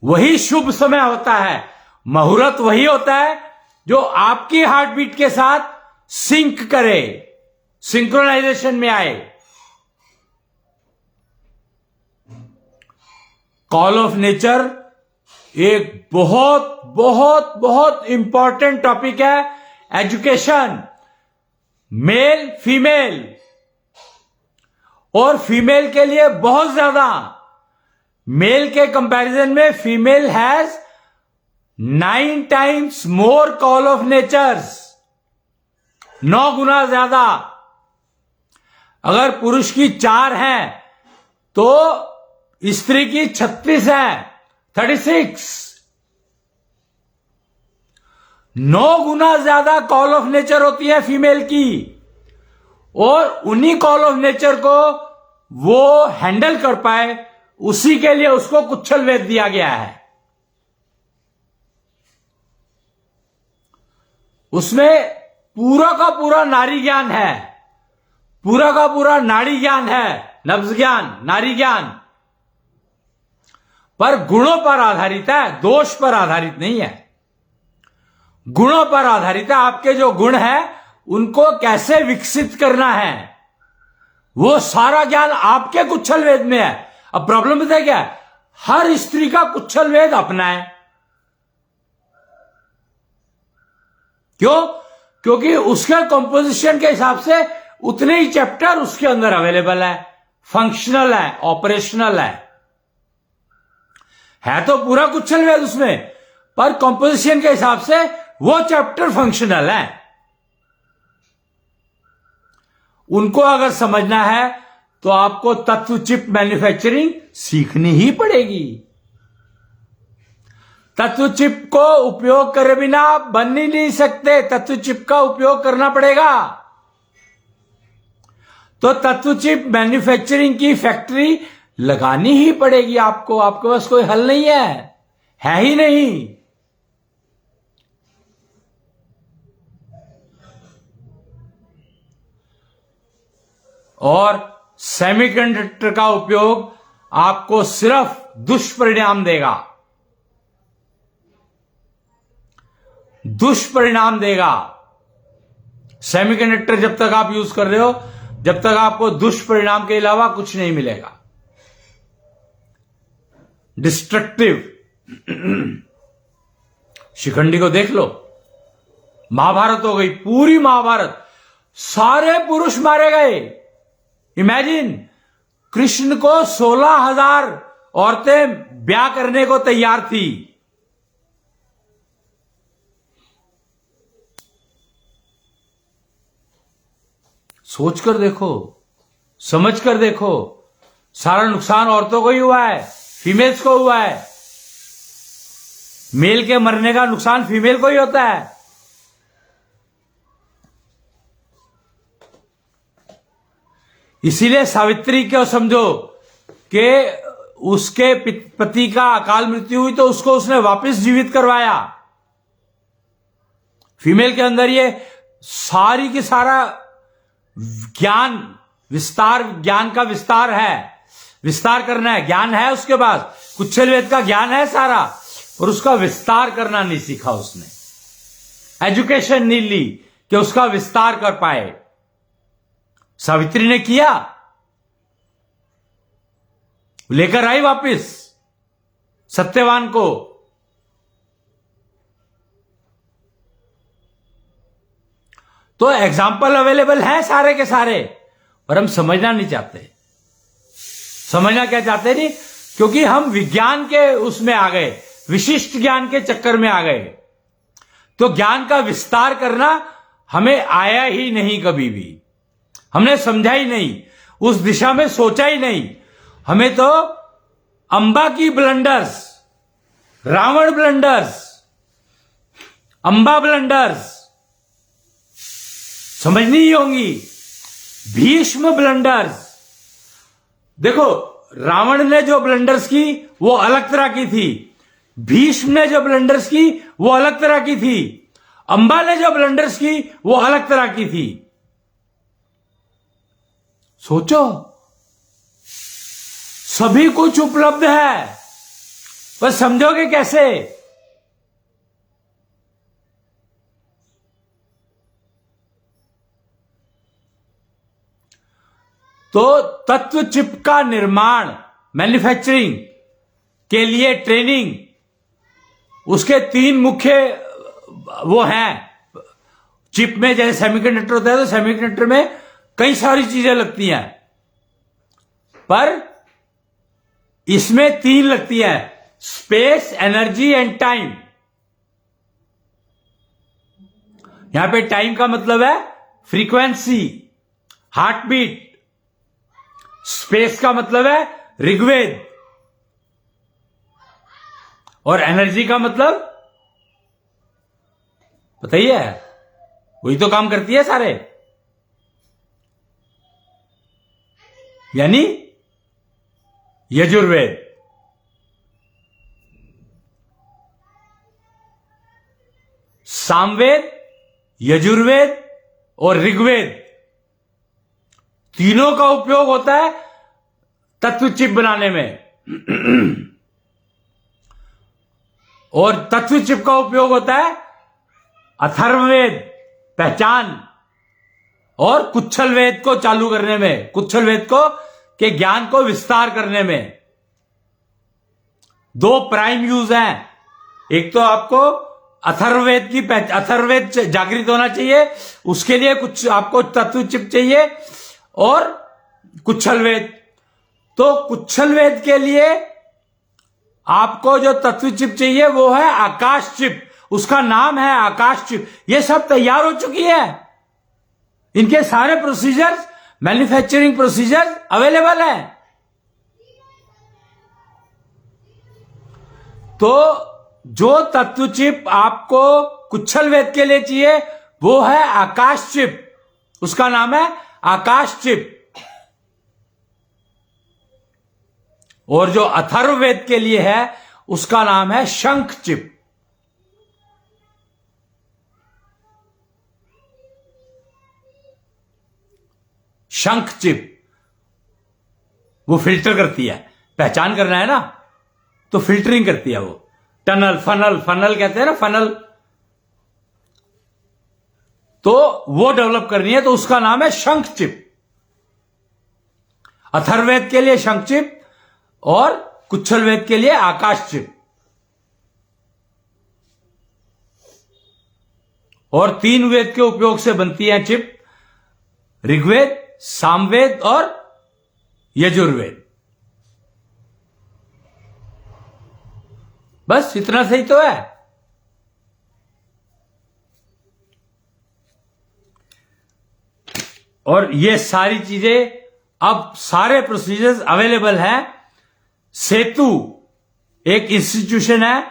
वही शुभ समय होता है, मुहूर्त वही होता है जो आपकी हार्ट बीट के साथ सिंक करे, सिंक्रोनाइजेशन में आए। कॉल ऑफ नेचर एक बहुत बहुत बहुत इंपॉर्टेंट टॉपिक है। एजुकेशन, मेल फीमेल, और फीमेल के लिए बहुत ज्यादा, मेल के कंपैरिजन में female has 9 times more call of natures, 9 गुना ज्यादा। अगर पुरुष की 4 हैं तो स्त्री की 36 है, 36। 9 गुना ज्यादा कॉल ऑफ नेचर होती है फीमेल की, और उन्हीं कॉल ऑफ नेचर को वो हैंडल कर पाए उसी के लिए उसको कुच्छल वेद दिया गया है। उसमें पूरा का पूरा नारी ज्ञान है, पूरा का पूरा नाड़ी ज्ञान है, नब्ज ज्ञान, नारी ज्ञान, पर गुणों पर आधारित है, दोष पर आधारित नहीं है। गुणों पर आधारित है। आपके जो गुण है उनको कैसे विकसित करना है, वो सारा ज्ञान आपके कुच्छल वेद में है। अब प्रॉब्लम पता है क्या है? हर स्त्री का कुच्छल वेद अपना है। क्यों? क्योंकि उसके कंपोजिशन के हिसाब से उतने ही चैप्टर उसके अंदर अवेलेबल है, फंक्शनल है, ऑपरेशनल है तो पूरा कुच्छल वेद उसमें, पर कंपोजिशन के हिसाब से वो चैप्टर फंक्शनल है। उनको अगर समझना है तो आपको तत्व चिप मैन्युफैक्चरिंग सीखनी ही पड़ेगी। तत्व चिप को उपयोग करे बिना आप बन ही नहीं सकते, तत्व चिप का उपयोग करना पड़ेगा। तो तत्व चिप मैन्युफैक्चरिंग की फैक्ट्री लगानी ही पड़ेगी आपको, आपके पास कोई हल नहीं है ही नहीं। और सेमीकंडक्टर का उपयोग आपको सिर्फ दुष्परिणाम देगा, दुष्परिणाम देगा। सेमीकंडक्टर जब तक आप यूज कर रहे हो, जब तक आपको दुष्परिणाम के अलावा कुछ नहीं मिलेगा। डिस्ट्रक्टिव। शिखंडी को देख लो, महाभारत हो गई, पूरी महाभारत, सारे पुरुष मारे गए। इमेजिन, कृष्ण को 16,000 औरतें ब्याह करने को तैयार थी। सोच कर देखो, समझ कर देखो, सारा नुकसान औरतों को ही हुआ है, फीमेल्स को हुआ है। मेल के मरने का नुकसान फीमेल को ही होता है। इसीलिए सावित्री को समझो कि उसके पति का अकाल मृत्यु हुई तो उसको उसने वापस जीवित करवाया। फीमेल के अंदर ये सारी की सारा ज्ञान विस्तार, ज्ञान का विस्तार है, विस्तार करना है, ज्ञान है उसके पास, कुच्छल वेद का ज्ञान है सारा, और उसका विस्तार करना नहीं सीखा उसने, एजुकेशन नहीं ली कि उसका विस्तार कर पाए। सावित्री ने किया, लेकर आई वापिस सत्यवान को। तो एग्जाम्पल अवेलेबल है सारे के सारे, पर हम समझना नहीं चाहते। समझना क्या चाहते नहीं, क्योंकि हम विज्ञान के उसमें आ गए, विशिष्ट ज्ञान के चक्कर में आ गए। तो ज्ञान का विस्तार करना हमें आया ही नहीं, कभी भी हमने समझा ही नहीं, उस दिशा में सोचा ही नहीं। हमें तो अंबा की blunders, Ravan blunders, Amba blunders समझनी ही होंगी, भीष्म ब्लंडर्स। देखो, रावण ने जो ब्लंडर्स की वो अलग तरह की थी, भीष्म ने जो ब्लंडर्स की वो अलग तरह की थी, अंबा ने जो ब्लंडर्स की वो अलग तरह की थी। सोचो, सभी कुछ उपलब्ध है, बस समझोगे कैसे? तो तत्व चिप का निर्माण, मैन्युफैक्चरिंग के लिए ट्रेनिंग, उसके 3 मुख्य वो हैं। चिप में जैसे सेमीकंडक्टर होता है तो सेमीकंडक्टर में कई सारी चीजें लगती हैं, पर इसमें 3 लगती हैं, स्पेस, एनर्जी एंड टाइम। यहां पे टाइम का मतलब है फ्रीक्वेंसी, हार्ट बीट। स्पेस का मतलब है ऋग्वेद, और एनर्जी का मतलब पता ही है, वही तो काम करती है सारे, यानी यजुर्वेद। सामवेद, यजुर्वेद और ऋग्वेद, तीनों का उपयोग होता है तत्व चिप बनाने में। और तत्व चिप का उपयोग होता है अथर्ववेद, पहचान, और कुच्छल वेद को चालू करने में, कुच्छल वेद को के ज्ञान को विस्तार करने में। 2 प्राइम यूज हैं, एक तो आपको अथर्ववेद की अथर्ववेद जागृत होना चाहिए, उसके लिए कुछ आपको तत्व चिप चाहिए, और कुच्छल वेद। तो कुच्छल वेद के लिए आपको जो तत्व चिप चाहिए वो है आकाश चिप, उसका नाम है आकाश चिप। ये सब तैयार हो चुकी है, इनके सारे प्रोसीजर्स, मैन्युफैक्चरिंग प्रोसीजर अवेलेबल है। तो जो तत्व चिप आपको कुच्छल वेद के लिए चाहिए वो है आकाश चिप, उसका नाम है आकाश चिप। और जो अथर्ववेद के लिए है उसका नाम है शंख चिप। शंख चिप वो फिल्टर करती है, पहचान करना है ना, तो फिल्टरिंग करती है वो। टनल, फनल, फनल कहते हैं ना, फनल, तो वो डेवलप करनी है, तो उसका नाम है शंख चिप। अथर्ववेद के लिए शंख चिप और कुच्छल वेद के लिए आकाश चिप। और 3 वेद के उपयोग से बनती है चिप, ऋग्वेद, सामवेद और यजुर्वेद। बस इतना सही तो है। और ये सारी चीजें अब सारे प्रोसीजर्स अवेलेबल हैं। सेतु एक इंस्टीट्यूशन है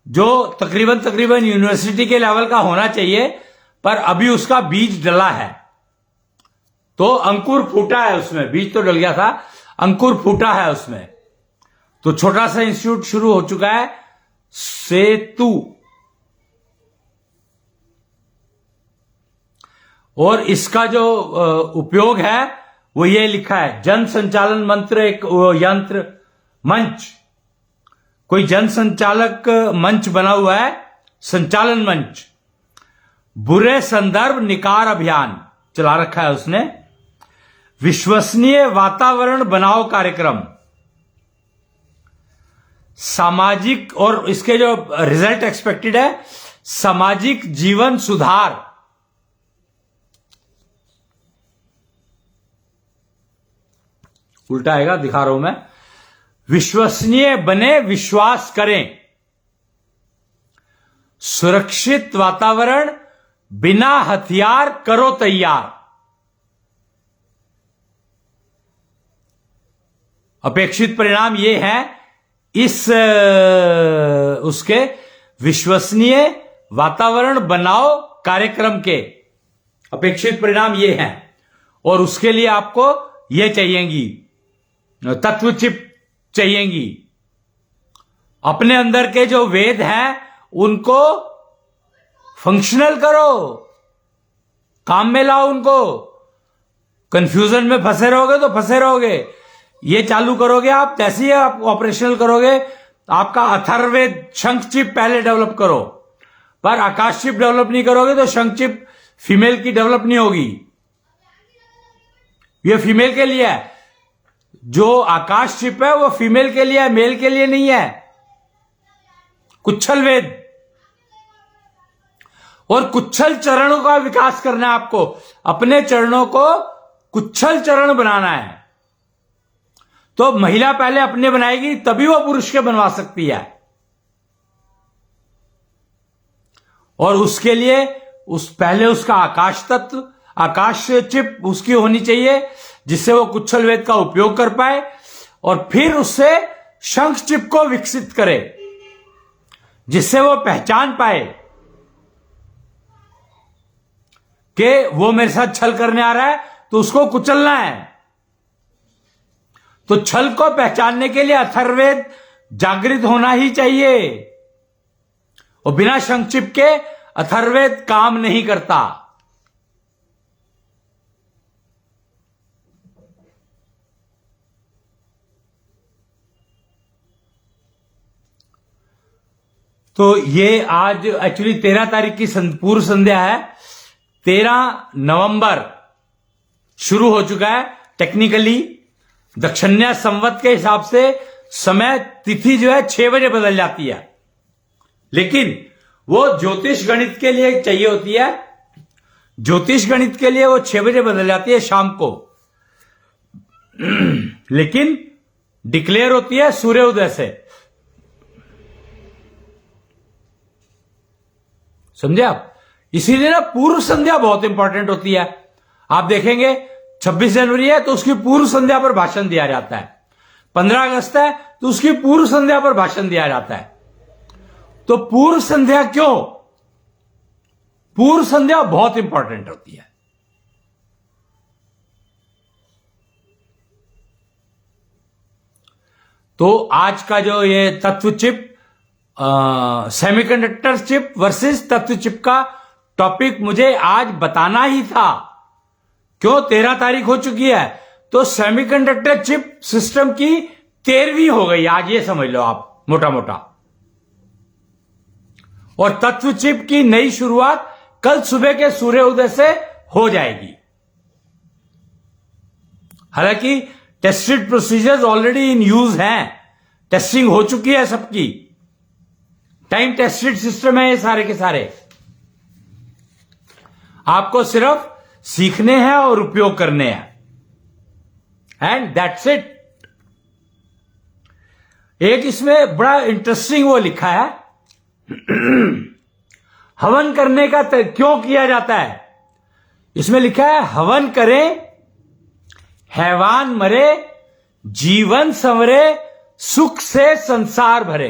जो तकरीबन यूनिवर्सिटी के लेवल का होना चाहिए, पर अभी उसका बीज डला है, तो अंकुर फूटा है उसमें। बीज तो डल गया था, अंकुर फूटा है उसमें। तो छोटा सा इंस्टीट्यूट शुरू हो चुका है, सेतु। और इसका जो उपयोग है वो ये लिखा है, जन संचालन मंत्र, एक यंत्र मंच, कोई जन संचालक मंच बना हुआ है, संचालन मंच। बुरे संदर्भ निकार अभियान चला रखा है उसने। विश्वसनीय वातावरण बनाओ कार्यक्रम, सामाजिक, और इसके जो रिजल्ट एक्सपेक्टेड है, सामाजिक जीवन सुधार। उल्टा आएगा, दिखा रहा हूं मैं। विश्वसनीय बने, विश्वास करें, सुरक्षित वातावरण, बिना हथियार करो तैयार। अपेक्षित परिणाम ये है इस उसके विश्वसनीय वातावरण बनाओ कार्यक्रम के अपेक्षित परिणाम ये हैं। और उसके लिए आपको ये चाहिएगी, तत्व चिप चाहिएगी। अपने अंदर के जो वेद हैं उनको फंक्शनल करो, काम में लाओ उनको। कंफ्यूजन में फंसे रहोगे तो फंसे रहोगे। ये चालू करोगे आप, जैसे ही आप ऑपरेशनल करोगे, आपका अथर्ववेद शंख चिप पहले डेवलप करो। पर आकाश चिप डेवलप नहीं करोगे तो शंख चिप फीमेल की डेवलप नहीं होगी। ये फीमेल के लिए है। जो आकाश चिप है वो फीमेल के लिए है, मेल के लिए नहीं है। कुच्छल वेद और कुच्छल चरणों का विकास करना है आपको। अपने चरणों को कुच्छल चरण बनाना है। तो महिला पहले अपने बनाएगी, तभी वो पुरुष के बनवा सकती है। और उसके लिए पहले उसका आकाश तत्व, आकाश चिप उसकी होनी चाहिए, जिससे वो कुच्छल वेद का उपयोग कर पाए। और फिर उससे शंख चिप को विकसित करे, जिससे वो पहचान पाए कि वो मेरे साथ छल करने आ रहा है, तो उसको कुचलना है। तो छल को पहचानने के लिए अथर्ववेद जागृत होना ही चाहिए। और बिना शंख चिप के अथर्ववेद काम नहीं करता। तो ये आज एक्चुअली 13 तारीख की पूर्व संध्या है। 13 नवंबर शुरू हो चुका है टेक्निकली। दक्षिण्या संवत के हिसाब से समय तिथि जो है 6 बजे बदल जाती है, लेकिन वो ज्योतिष गणित के लिए चाहिए होती है। ज्योतिष गणित के लिए वो 6 बजे बदल जाती है शाम को, लेकिन डिक्लेयर होती है सूर्योदय से। समझे आप? इसीलिए ना पूर्व संध्या बहुत इंपॉर्टेंट होती है। आप देखेंगे 26 जनवरी है तो उसकी पूर्व संध्या पर भाषण दिया जाता है। 15 अगस्त है तो उसकी पूर्व संध्या पर भाषण दिया जाता है। तो पूर्व संध्या क्यों? पूर्व संध्या बहुत इंपॉर्टेंट होती है। तो आज का जो ये तत्व चिप, सेमीकंडक्टर चिप वर्सेस तत्व चिप का टॉपिक मुझे आज बताना ही था। क्यों? 13 तारीख हो चुकी है तो सेमीकंडक्टर चिप सिस्टम की 13वीं हो गई आज, ये समझ लो आप मोटा मोटा। और तत्व चिप की नई शुरुआत कल सुबह के सूर्योदय से हो जाएगी। हालांकि tested procedures already in use हैं, टेस्टिंग हो चुकी है सबकी, टाइम टेस्टेड सिस्टम है ये सारे के सारे। आपको सिर्फ सीखने हैं और उपयोग करने हैं, एंड दैट्स इट। एक इसमें बड़ा इंटरेस्टिंग वो लिखा है, हवन करने का क्यों किया जाता है। इसमें लिखा है हवन करें, हैवान मरे, जीवन संवरे, सुख से संसार भरे।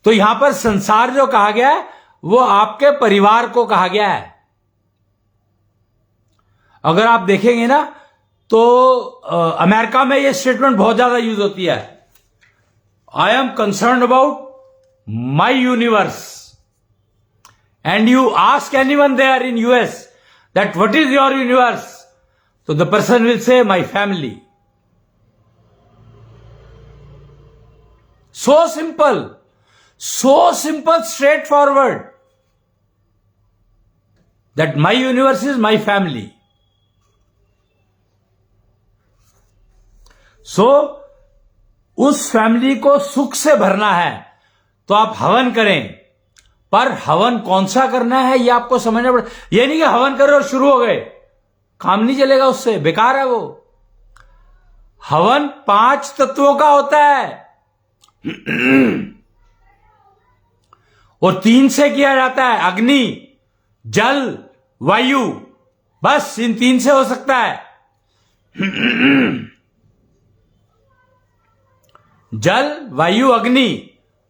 तो यहां पर संसार जो कहा गया है वो आपके परिवार को कहा गया है। अगर आप देखेंगे ना तो अमेरिका में ये स्टेटमेंट बहुत ज्यादा यूज होती है, I am concern about my universe, and you ask anyone there in US that what is your universe, तो the person will say my family. So simple, straightforward, that my universe is my family. So उस family को सुख से भरना है तो आप हवन करें, पर हवन कौन सा करना है ये आपको समझना पड़ेगा। ये नहीं कि हवन करो और शुरू हो गए, काम नहीं चलेगा, उससे बेकार है वो। हवन 5 तत्वों का होता है और 3 से किया जाता है, अग्नि, जल, वायु, बस इन 3 से हो सकता है। जल, वायु, अग्नि,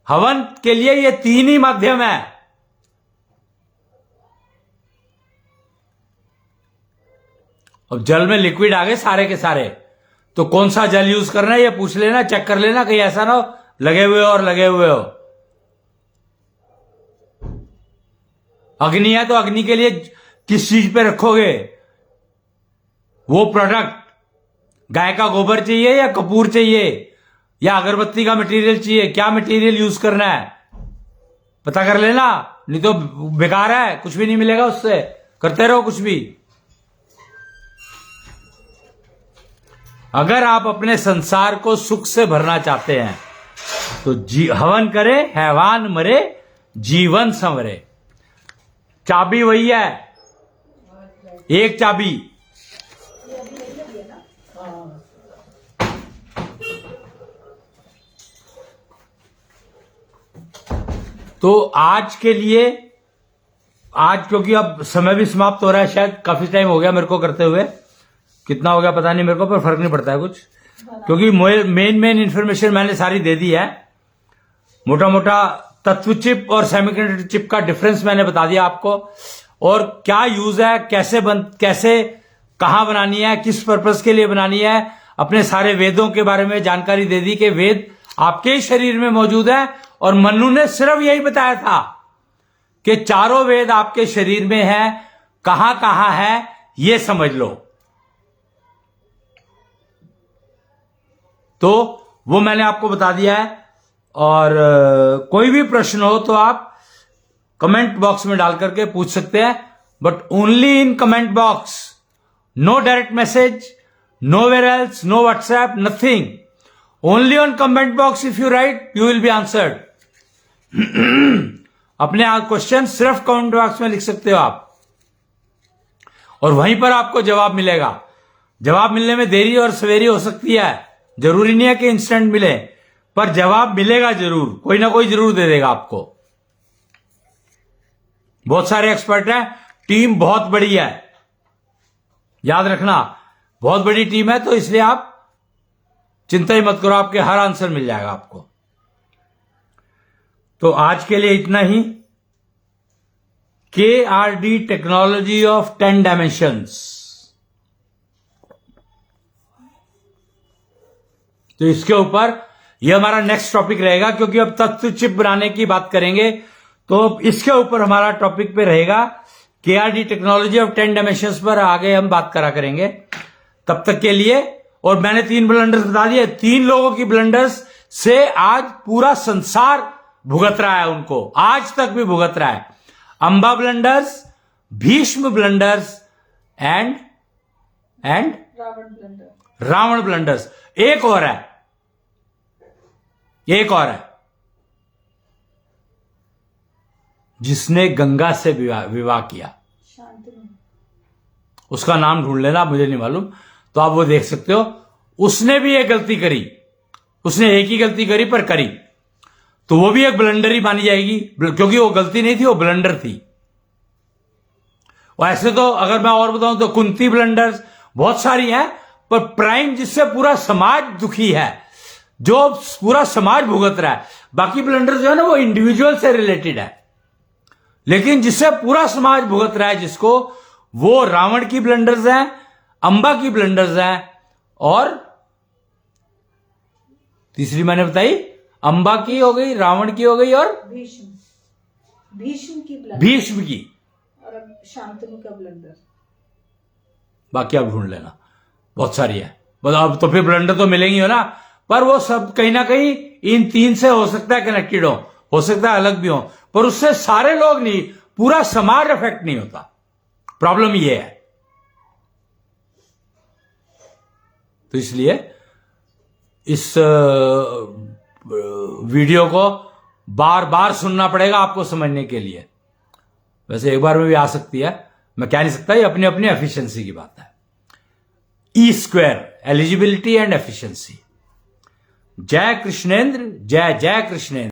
हवन के लिए ये 3 ही माध्यम है। अब जल में लिक्विड आ गए सारे के सारे, तो कौन सा जल यूज करना है ये पूछ लेना, चेक कर लेना, कहीं ऐसा ना हो लगे हुए और लगे हुए हो। अग्नि है तो अग्नि के लिए किस चीज पे रखोगे वो प्रोडक्ट, गाय का गोबर चाहिए या कपूर चाहिए या अगरबत्ती का मटेरियल चाहिए, क्या मटेरियल यूज करना है पता कर लेना, नहीं तो बेकार है, कुछ भी नहीं मिलेगा उससे, करते रहो कुछ भी। अगर आप अपने संसार को सुख से भरना चाहते हैं तो हवन करें, हैवान मरे, जीवन संवरे। चाबी वही है, एक चाबी। तो आज के लिए, आज क्योंकि अब समय भी समाप्त हो रहा है, शायद काफी टाइम हो गया मेरे को करते हुए, कितना हो गया पता नहीं मेरे को, पर फर्क नहीं पड़ता है कुछ, क्योंकि मेन इंफॉर्मेशन मैंने सारी दे दी है। मोटा मोटा तत्व चिप और सेमीकंडक्टर चिप का डिफरेंस मैंने बता दिया आपको, और क्या यूज है, कैसे कहां बनानी है, किस पर्पस के लिए बनानी है, अपने सारे वेदों के बारे में जानकारी दे दी कि वेद आपके ही शरीर में मौजूद है, और मनु ने सिर्फ यही बताया था कि चारों वेद आपके शरीर में है, कहां कहां है ये समझ लो। तो वो मैंने आपको बता दिया है, और कोई भी प्रश्न हो तो आप कमेंट बॉक्स में डाल करके पूछ सकते हैं, but only in comment box, no direct message, nowhere else, no WhatsApp, nothing. Only on comment box if you write, you will be answered. अपने क्वेश्चन सिर्फ कमेंट बॉक्स में लिख सकते हो आप, और वहीं पर आपको जवाब मिलेगा। जवाब मिलने में देरी और सवेरी हो सकती है, जरूरी नहीं है कि इंस्टेंट मिले, पर जवाब मिलेगा जरूर, कोई ना कोई जरूर दे देगा आपको। बहुत सारे एक्सपर्ट हैं, टीम बहुत बड़ी है, याद रखना बहुत बड़ी टीम है, तो इसलिए आप चिंता ही मत करो, आपके हर आंसर मिल जाएगा आपको। तो आज के लिए इतना ही। KRD टेक्नोलॉजी ऑफ 10 डायमेंशंस, तो इसके ऊपर यह हमारा नेक्स्ट टॉपिक रहेगा, क्योंकि अब तत्व चिप बनाने की बात करेंगे, तो इसके ऊपर हमारा टॉपिक पे रहेगा KRD टेक्नोलॉजी ऑफ 10 डायमेंशंस पर आगे हम बात करा करेंगे। तब तक के लिए, और मैंने 3 ब्लंडर्स बता दिए, 3 लोगों की ब्लंडर्स से आज पूरा संसार भुगत रहा है, उनको आज तक भी भुगत रहा है। Amba blunders, Bhishma blunders and Ravan blunders. एक और है, जिसने गंगा से विवाह किया, उसका नाम ढूंढ लेना, मुझे नहीं मालूम, तो आप वो देख सकते हो। उसने भी एक गलती करी, उसने एक ही गलती करी पर करी, तो वो भी एक ब्लंडर ही मानी जाएगी, क्योंकि वो गलती नहीं थी, वो ब्लंडर थी। ऐसे तो अगर मैं और बताऊं तो कुंती ब्लंडर्स बहुत सारी हैं, पर प्राइम जिससे पूरा समाज दुखी है, जो पूरा समाज भुगत रहा है। बाकी ब्लंडर्स जो है ना वो इंडिविजुअल से रिलेटेड है, लेकिन जिससे पूरा समाज भुगत रहा है जिसको, वो रावण की ब्लंडर्स हैं, अंबा की ब्लंडर्स हैं, और तीसरी मैंने बताई अंबा की हो गई, रावण की हो गई, और भीष्म की और अब शांतनु का ब्लंडर। बाकी आप ढूंढ लेना, बहुत सारी है। बस अब तो फिर ब्लंडर तो मिलेंगी हो ना, पर वो सब कहीं ना कहीं इन तीन से हो सकता है कनेक्टेड हो सकता है अलग भी हो, पर उससे सारे लोग नहीं, पूरा समाज इफेक्ट नहीं होता। प्रॉब्लम ये है। तो इसलिए इस वीडियो को बार बार सुनना पड़ेगा आपको समझने के लिए। वैसे एक बार में भी आ सकती है, मैं कह नहीं सकता, ये अपनी अपनी एफिशिएंसी की बात है। E², eligibility and efficiency. जय कृष्णेंद्र, जय जय कृष्णेंद्र।